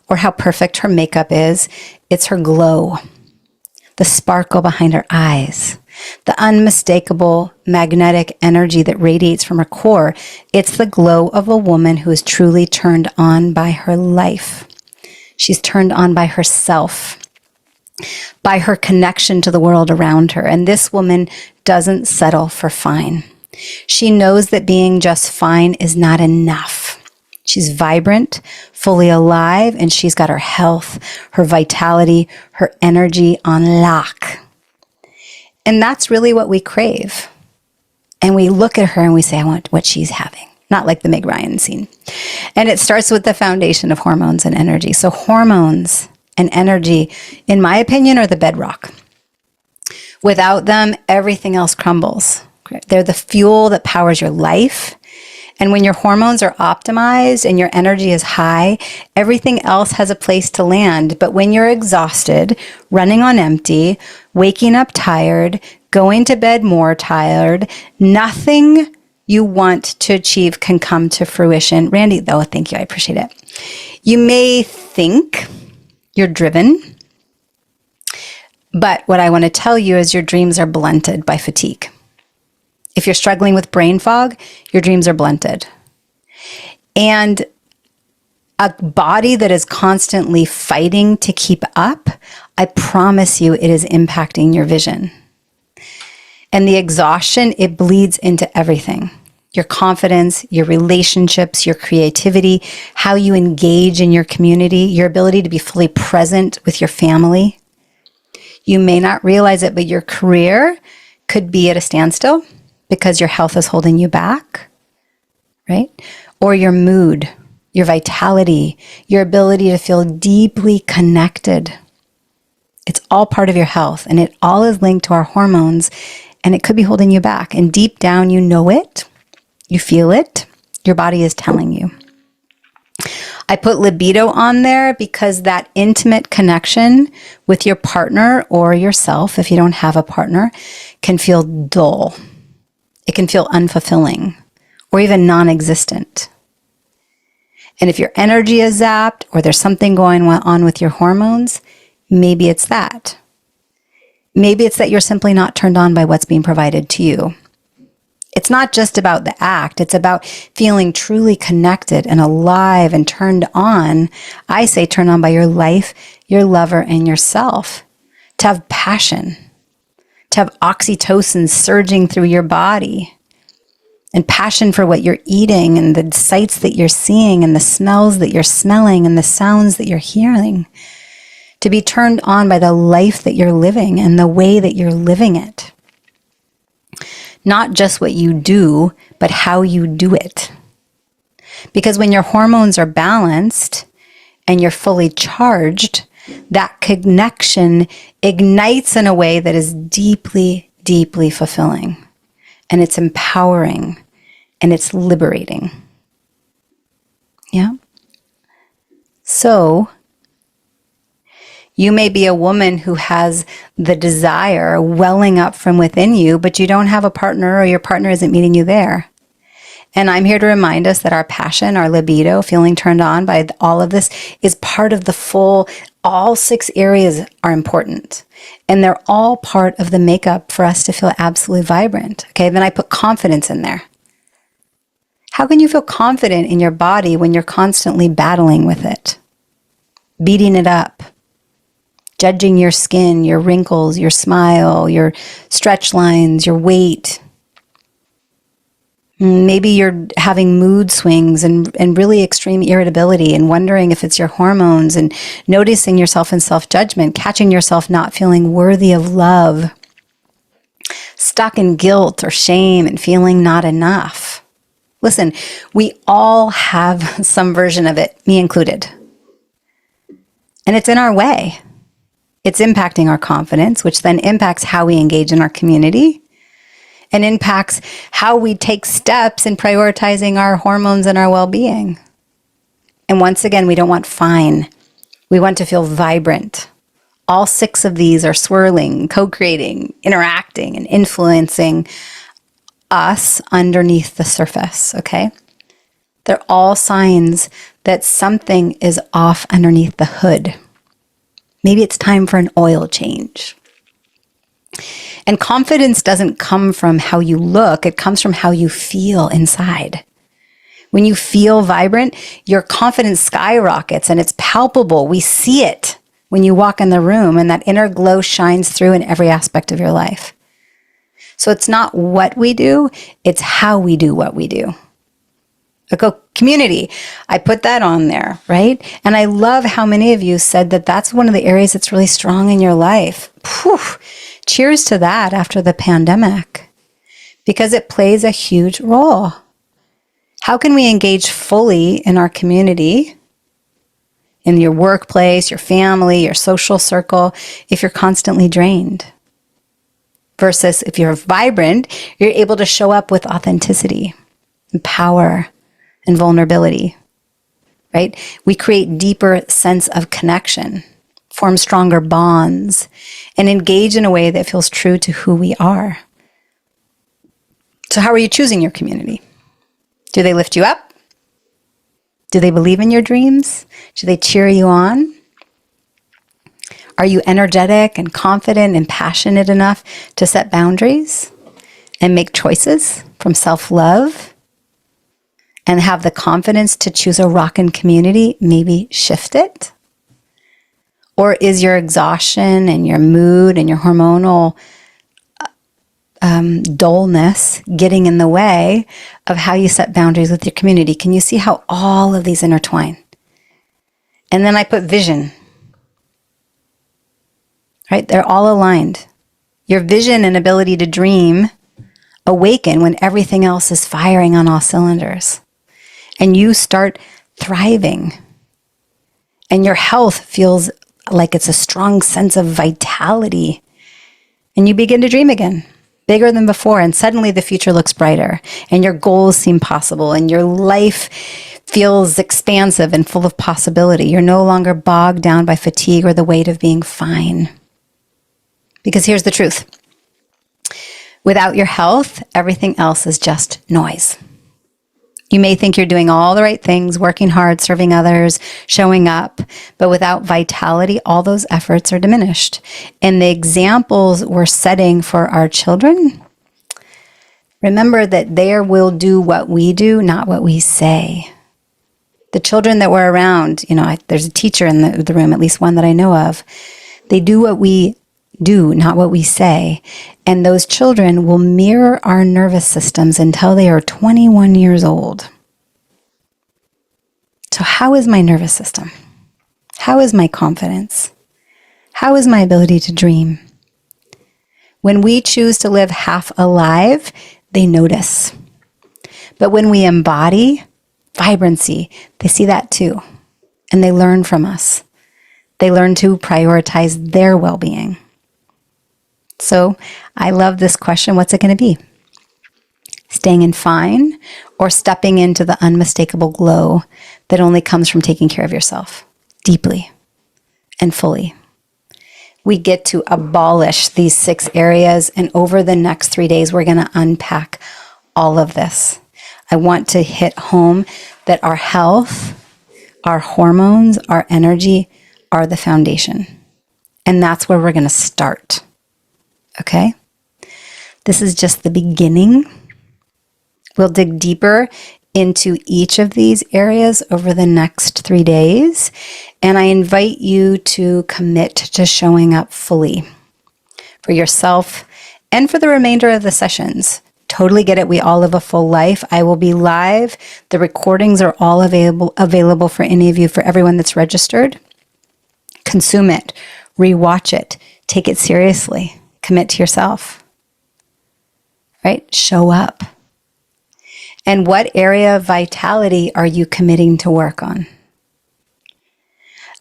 or how perfect her makeup is. It's her glow, the sparkle behind her eyes, the unmistakable magnetic energy that radiates from her core. It's the glow of a woman who is truly turned on by her life. She's turned on by herself, by her connection to the world around her. And this woman doesn't settle for fine. She knows that being just fine is not enough. She's vibrant, fully alive, and she's got her health, her vitality, her energy on lock. And that's really what we crave. And we look at her and we say, I want what she's having. Not like the Meg Ryan scene. And it starts with the foundation of hormones and energy. So hormones and energy, in my opinion, are the bedrock. Without them, everything else crumbles. They're the fuel that powers your life. And when your hormones are optimized and your energy is high, everything else has a place to land. But when you're exhausted, running on empty, waking up tired, going to bed more tired, nothing you want to achieve can come to fruition. Randy, though, thank you. I appreciate it. You may think you're driven, but what I want to tell you is your dreams are blunted by fatigue. If you're struggling with brain fog, your dreams are blunted. And a body that is constantly fighting to keep up, I promise you it is impacting your vision. And the exhaustion, it bleeds into everything. Your confidence, your relationships, your creativity, how you engage in your community, your ability to be fully present with your family. You may not realize it, but your career could be at a standstill because your health is holding you back, right? Or your mood, your vitality, your ability to feel deeply connected. It's all part of your health, and it all is linked to our hormones, and it could be holding you back. And deep down, you know it, you feel it, your body is telling you. I put libido on there because that intimate connection with your partner or yourself, if you don't have a partner, can feel dull. It can feel unfulfilling or even non-existent. And if your energy is zapped or there's something going on with your hormones, maybe it's that. Maybe it's that you're simply not turned on by what's being provided to you. It's not just about the act. It's about feeling truly connected and alive and turned on. I say turn on by your life, your lover, and yourself. To have passion. To have oxytocin surging through your body. And passion for what you're eating and the sights that you're seeing and the smells that you're smelling and the sounds that you're hearing. To be turned on by the life that you're living and the way that you're living it. Not just what you do, but how you do it. Because when your hormones are balanced and you're fully charged, that connection ignites in a way that is deeply, deeply fulfilling. And it's empowering and it's liberating. Yeah. So, you may be a woman who has the desire welling up from within you, but you don't have a partner or your partner isn't meeting you there. And I'm here to remind us that our passion, our libido, feeling turned on by all of this is part of the full, all 6 areas are important. And they're all part of the makeup for us to feel absolutely vibrant. Okay, then I put confidence in there. How can you feel confident in your body when you're constantly battling with it? Beating it up. Judging your skin, your wrinkles, your smile, your stretch lines, your weight. Maybe you're having mood swings and really extreme irritability and wondering if it's your hormones and noticing yourself in self-judgment, catching yourself not feeling worthy of love. stuck in guilt or shame and feeling not enough. Listen, we all have some version of it, me included. And it's in our way. It's impacting our confidence, which then impacts how we engage in our community and impacts how we take steps in prioritizing our hormones and our well-being. And once again, we don't want fine. We want to feel vibrant. All 6 of these are swirling, co-creating, interacting, and influencing us underneath the surface, okay? They're all signs that something is off underneath the hood. Maybe it's time for an oil change. And confidence doesn't come from how you look, it comes from how you feel inside. When you feel vibrant, your confidence skyrockets and it's palpable. We see it when you walk in the room, and that inner glow shines through in every aspect of your life. So it's not what we do, it's how we do what we do. Like, community, I put that on there, right? And I love how many of you said that that's one of the areas that's really strong in your life. Whew. Cheers to that after the pandemic, because it plays a huge role. How can we engage fully in our community, in your workplace, your family, your social circle, if you're constantly drained? Versus if you're vibrant, you're able to show up with authenticity and power and vulnerability, right? We create deeper sense of connection, form stronger bonds, and engage in a way that feels true to who we are. So how are you choosing your community? Do they lift you up? Do they believe in your dreams? Do they cheer you on? Are you energetic and confident and passionate enough to set boundaries and make choices from self-love and have the confidence to choose a rockin' community, maybe shift it? Or is your exhaustion and your mood and your hormonal dullness getting in the way of how you set boundaries with your community? Can you see how all of these intertwine? And then I put vision, right? They're all aligned. Your vision and ability to dream awaken when everything else is firing on all cylinders. And you start thriving. And your health feels like it's a strong sense of vitality. And you begin to dream again, bigger than before. And suddenly the future looks brighter. And your goals seem possible. And your life feels expansive and full of possibility. You're no longer bogged down by fatigue or the weight of being fine. Because here's the truth. Without your health, everything else is just noise. You may think you're doing all the right things, working hard, serving others, showing up, but without vitality, all those efforts are diminished. And the examples we're setting for our children, remember that they will do what we do, not what we say. The children that we're around, there's a teacher in the room, at least one that I know of, they do what we do, not what we say. And those children will mirror our nervous systems until they are 21 years old. So how is my nervous system? How is my confidence? How is my ability to dream? When we choose to live half alive, they notice. But when we embody vibrancy, they see that too. And they learn from us. They learn to prioritize their well-being. So I love this question. What's it going to be? Staying in fine or stepping into the unmistakable glow that only comes from taking care of yourself deeply and fully? We get to abolish these 6 areas, and over the next 3 days, we're going to unpack all of this. I want to hit home that our health, our hormones, our energy are the foundation. And that's where we're going to start. Okay? This is just the beginning. We'll dig deeper into each of these areas over the next 3 days. And I invite you to commit to showing up fully for yourself and for the remainder of the sessions. Totally get it. We all live a full life. I will be live. The recordings are all available for any of you, for everyone that's registered. Consume it. Rewatch it. Take it seriously. Commit to yourself. right? Show up. And what area of vitality are you committing to work on?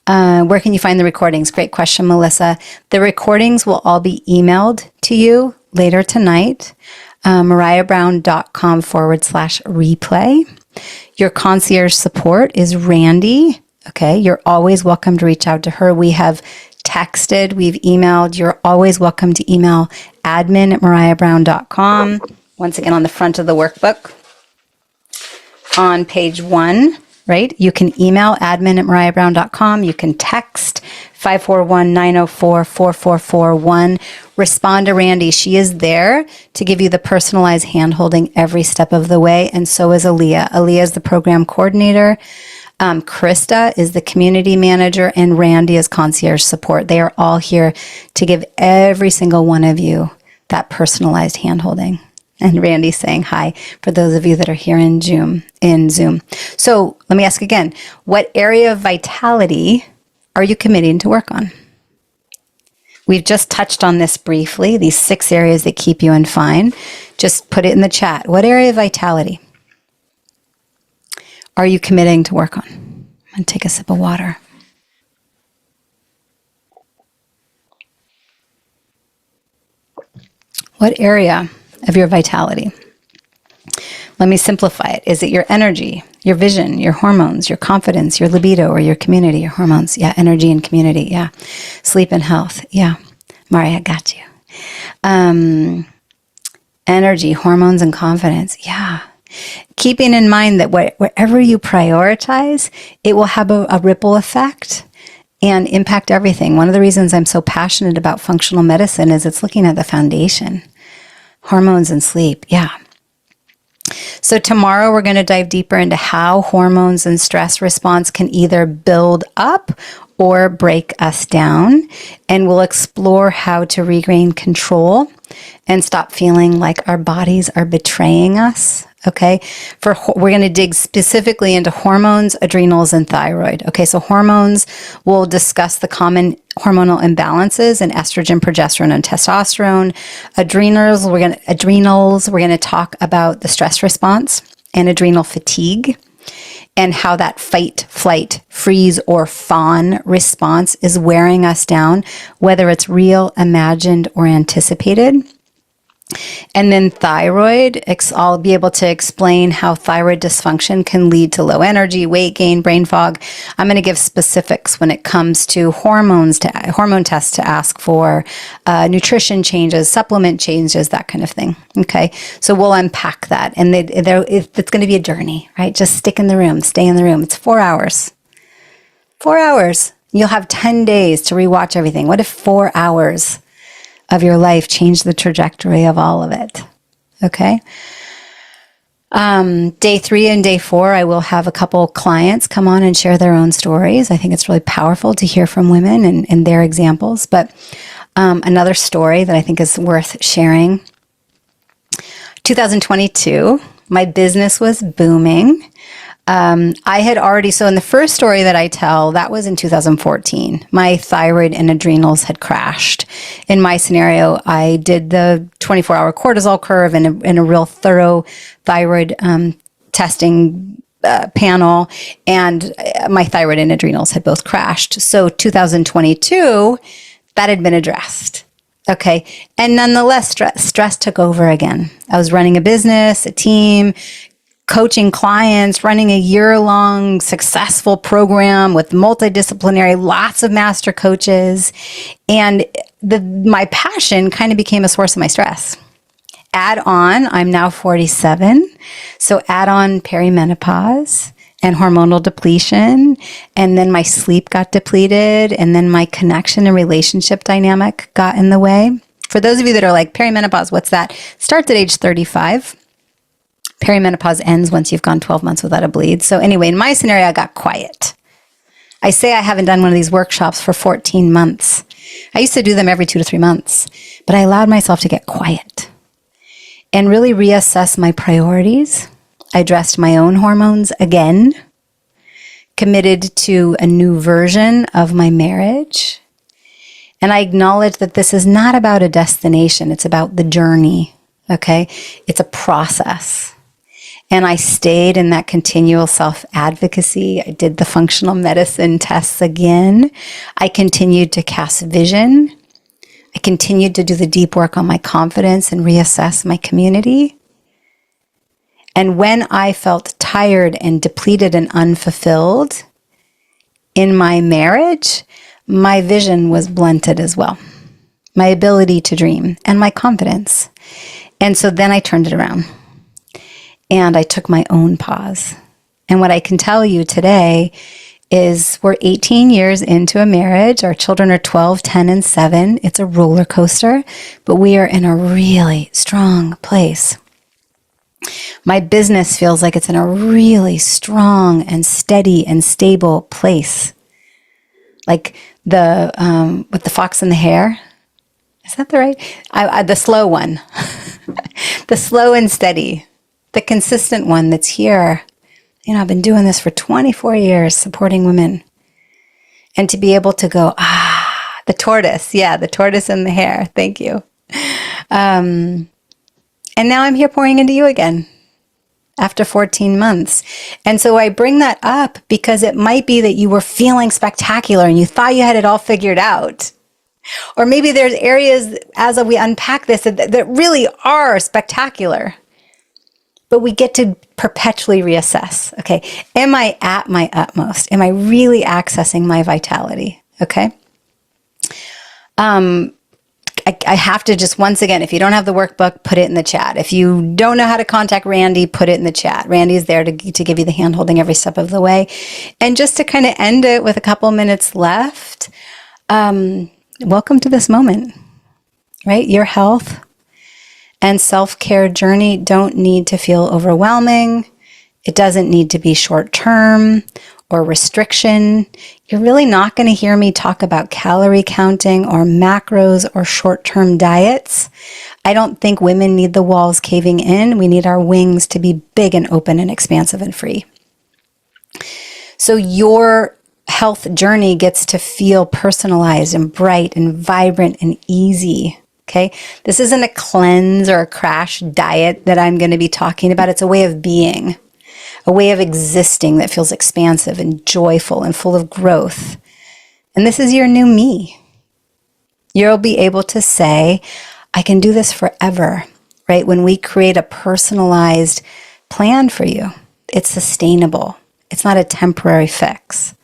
Where can you find the recordings? Great question, Melissa. The recordings will all be emailed to you later tonight. marayabrown.com/replay. Your concierge support is Randy. Okay. You're always welcome to reach out to her. We have texted, we've emailed. You're always welcome to email admin@marayabrown.com. Once again, on the front of the workbook, on page 1, right? You can email admin@marayabrown.com. You can text 541-904-4441. Respond to Randy. She is there to give you the personalized handholding every step of the way. And so is Aaliyah. Aaliyah is the program coordinator. Krista is the community manager, and Randy is concierge support. They are all here to give every single one of you that personalized handholding. And Randy's saying hi for those of you that are here in Zoom. So let me ask again, what area of vitality are you committing to work on? We've just touched on this briefly, these 6 areas that keep you in fine. Just put it in the chat. What area of vitality are you committing to work on? I'm going to take a sip of water. What area of your vitality? Let me simplify it. Is it your energy, your vision, your hormones, your confidence, your libido, or your community, your hormones? Yeah, energy and community. Yeah. Sleep and health. Yeah. Maraya, got you. Energy, hormones, and confidence. Yeah. Keeping in mind that wherever you prioritize, it will have a ripple effect and impact everything. One of the reasons I'm so passionate about functional medicine is it's looking at the foundation. Hormones and sleep. Yeah. So tomorrow we're going to dive deeper into how hormones and stress response can either build up or break us down. And we'll explore how to regain control and stop feeling like our bodies are betraying us. Okay. We're going to dig specifically into hormones, adrenals, and thyroid. Okay. So hormones, we'll discuss the common hormonal imbalances in estrogen, progesterone, and testosterone. Adrenals, we're going to talk about the stress response and adrenal fatigue and how that fight, flight, freeze, or fawn response is wearing us down, whether it's real, imagined, or anticipated. And then thyroid, I'll be able to explain how thyroid dysfunction can lead to low energy, weight gain, brain fog. I'm going to give specifics when it comes to hormone tests to ask for, nutrition changes, supplement changes, that kind of thing. Okay, so we'll unpack that. And it's going to be a journey, right? Just stick in the room, stay in the room. It's 4 hours. 4 hours. You'll have 10 days to rewatch everything. What if 4 hours of your life change the trajectory of all of it? Okay. Day 3 and day 4, I will have a couple clients come on and share their own stories. I think it's really powerful to hear from women and their examples. But another story that I think is worth sharing. 2022, my business was booming. I had already, so in the first story that I tell, that was in 2014. My thyroid and adrenals had crashed. In my scenario, I did the 24-hour cortisol curve and a real thorough thyroid testing panel, and my thyroid and adrenals had both crashed. So 2022, that had been addressed. Okay. And nonetheless, stress took over again. I was running a business, a team, coaching clients, running a year-long successful program with multidisciplinary, lots of master coaches. And my passion kind of became a source of my stress. Add on, I'm now 47. So add on perimenopause and hormonal depletion. And then my sleep got depleted. And then my connection and relationship dynamic got in the way. For those of you that are like, perimenopause, what's that? Starts at age 35. Perimenopause ends once you've gone 12 months without a bleed. So anyway, in my scenario, I got quiet. I say I haven't done one of these workshops for 14 months. I used to do them every 2 to 3 months, but I allowed myself to get quiet and really reassess my priorities. I addressed my own hormones again, committed to a new version of my marriage. And I acknowledged that this is not about a destination. It's about the journey. Okay. It's a process. And I stayed in that continual self-advocacy. I did the functional medicine tests again. I continued to cast vision. I continued to do the deep work on my confidence and reassess my community. And when I felt tired and depleted and unfulfilled in my marriage, my vision was blunted as well. My ability to dream and my confidence. And so then I turned it around and I took my own pause. And what I can tell you today is we're 18 years into a marriage. Our children are 12, 10, and 7. It's a roller coaster, but we are in a really strong place. My business feels like it's in a really strong and steady and stable place. Like the with the fox and the hare. Is that the right? The slow one. The slow and steady. The consistent one that's here. You know, I've been doing this for 24 years, supporting women. And to be able to go, the tortoise. Yeah, the tortoise and the hare. Thank you. And now I'm here pouring into you again after 14 months. And so I bring that up because it might be that you were feeling spectacular and you thought you had it all figured out. Or maybe there's areas as we unpack this that really are spectacular. But we get to perpetually reassess. Okay, am I at my utmost? Am I really accessing my vitality? Okay. I have to just, once again, if you don't have the workbook, put it in the chat. If you don't know how to contact Randy, put it in the chat. Randy is there to give you the hand-holding every step of the way. And just to kind of end it with a couple minutes left, welcome to this moment, right? Your health and self-care journey don't need to feel overwhelming. It doesn't need to be short-term or restriction. You're really not going to hear me talk about calorie counting or macros or short-term diets. I don't think women need the walls caving in. We need our wings to be big and open and expansive and free. So your health journey gets to feel personalized and bright and vibrant and easy. Okay. This isn't a cleanse or a crash diet that I'm going to be talking about. It's a way of being, a way of existing that feels expansive and joyful and full of growth. And this is your new me. You'll be able to say, I can do this forever, right? When we create a personalized plan for you, it's sustainable. It's not a temporary fix.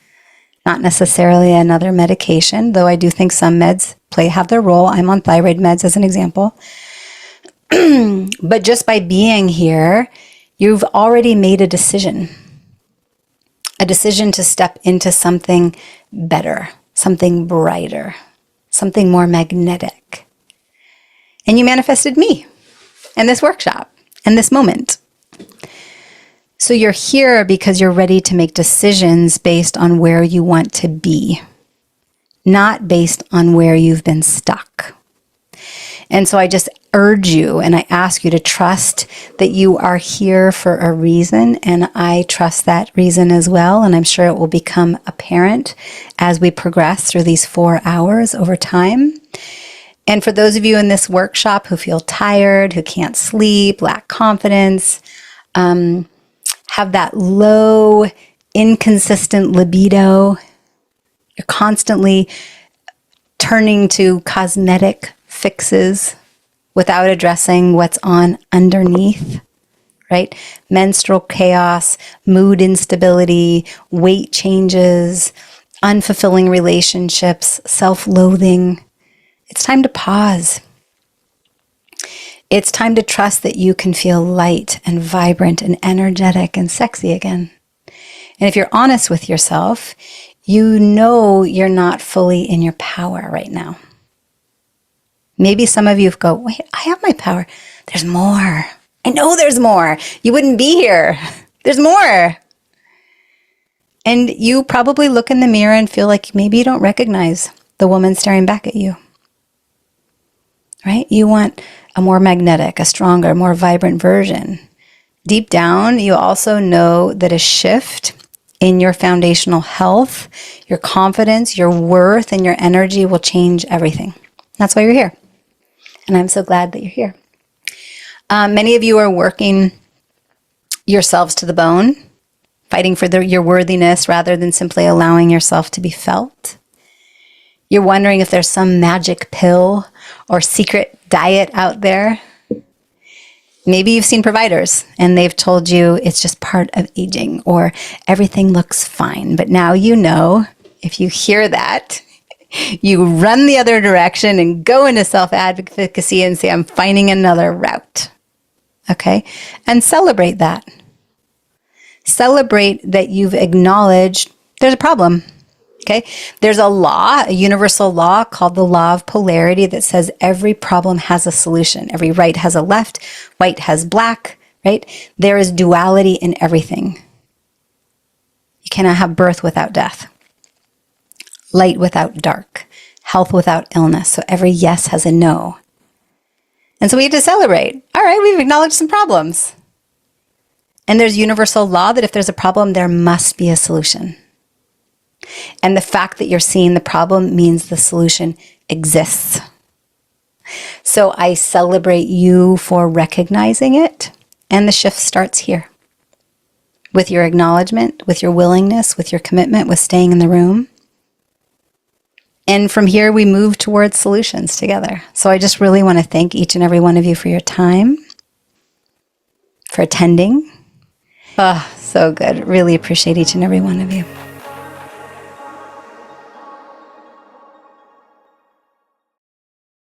Not necessarily another medication, though I do think some meds have their role. I'm on thyroid meds as an example. But just by being here, you've already made a decision to step into something better, something brighter, something more magnetic. And you manifested me and this workshop and this moment. So you're here because you're ready to make decisions based on where you want to be, not based on where you've been stuck. And so I just urge you and I ask you to trust that you are here for a reason. And I trust that reason as well. And I'm sure it will become apparent as we progress through these 4 hours over time. And for those of you in this workshop who feel tired, who can't sleep, lack confidence, have that low, inconsistent libido, you're constantly turning to cosmetic fixes without addressing what's on underneath, right? Menstrual chaos, mood instability, weight changes, unfulfilling relationships, self-loathing. It's time to pause. It's time to trust that you can feel light and vibrant and energetic and sexy again. And if you're honest with yourself, you know you're not fully in your power right now. Maybe some of you go, wait, I have my power. There's more. I know there's more. You wouldn't be here. There's more. And you probably look in the mirror and feel like maybe you don't recognize the woman staring back at you. Right? You want a more magnetic, a stronger, more vibrant version. Deep down, you also know that a shift in your foundational health, your confidence, your worth, and your energy will change everything. That's why you're here. And I'm so glad that you're here. Many of you are working yourselves to the bone, fighting for your worthiness rather than simply allowing yourself to be felt. You're wondering if there's some magic pill or secret diet out there. Maybe you've seen providers and they've told you it's just part of aging or everything looks fine. But now you know, if you hear that, you run the other direction and go into self-advocacy and say, I'm finding another route. Okay? And celebrate that. Celebrate that you've acknowledged there's a problem. Okay? There's a law, a universal law called the law of polarity that says every problem has a solution. Every right has a left, white has black, right? There is duality in everything. You cannot have birth without death, light without dark, health without illness. So every yes has a no. And so we have to celebrate. All right, we've acknowledged some problems. And there's universal law that if there's a problem, there must be a solution. And the fact that you're seeing the problem means the solution exists. So I celebrate you for recognizing it. And the shift starts here. With your acknowledgement, with your willingness, with your commitment, with staying in the room. And from here, we move towards solutions together. So I just really want to thank each and every one of you for your time, for attending. Oh, so good. Really appreciate each and every one of you.